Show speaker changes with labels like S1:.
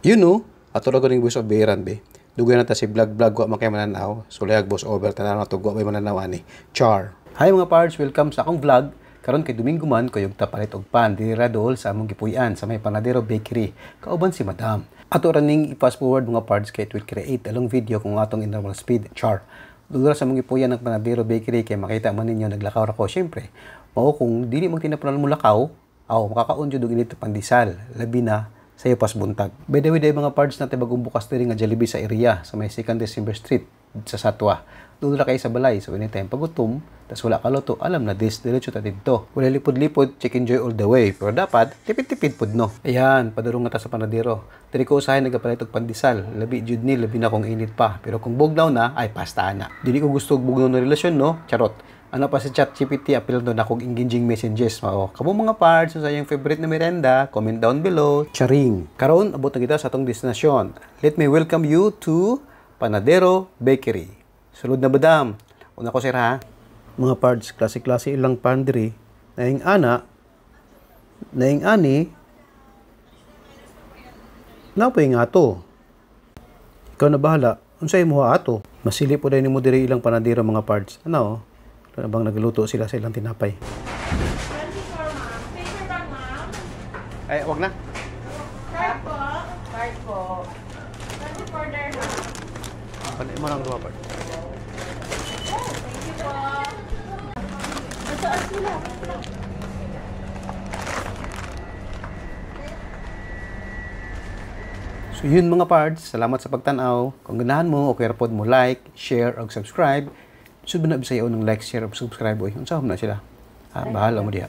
S1: You know, ato ra ganing voice of Beran be. Dugay na ta si vlog wa makay mananaw. Sulayag boss over tanan to wa may mananaw ani. Char. Hi mga pards, welcome sa akong vlog. Karon kay Domingo man kuyog tapalit og pan diri ra dol sa among gipuy-an sa may Panadero Bakery. Kauban si Madam. Ato ra ning i-fast forward mga pards kay it will create a long video kung atong in normal speed. Char. Dugay sa among gipuy-an ng Panadero Bakery kay makita man ninyo naglakaw ra ko syempre. Mao kung dili mo tinapunan mo lakaw, makakaon jud og init pandesal, labi na sayo pas buntag. By the way, mga parts natin bagong bukas diri nga Jollibee sa area sa may 2nd December Street sa Satwa. Doon ra kay sa balay so anytime pagutom, tas wala ka luto, alam na diretso ta didto. Wala lipod-lipod, check enjoy all the way. Pero dapat tipid-tipid pud no. Ayan, padurong nga ta sa Panadero. Diri ko usahay nagapalit og pandesal, labi jud ni labi na kung init pa. Pero kung bugnaw na ay pasta na. Dili ko gusto og bugnaw na relasyon no, charot. Ano pa si ChatGPT appeal doon akong engaging messages. Kamo mga parts sa iyong favorite na merenda, comment down below. Charing. Karon abot na kita sa atong destinasyon. Let me welcome you to Panadero Bakery. Sulod na badam. Una ko sir ha. Mga parts, klase-klase ilang pan diri. Naing ana, naing ani, napay nga to. Ikaw na bahala. Unsay mo ato? Masili po dahil mo diri ilang panadero mga parts. Ano? Bang nagluto sila sa ilang tinapay.
S2: 24, ma'am. Paper bag, ma'am.
S1: Ay, wag na.
S2: Card po. Card po. 24 dirham.
S1: Panay mo lang dua part.
S2: Thank you po. Nasaan sila?
S1: So yun mga parts, salamat sa pagtanaw. Kung ganahan mo, okay ra pod mo like, share, ug subscribe. Sud ba na bisayaw ng like, share, ug subscribe oy. Unsa man na sila? Bahala mo diha.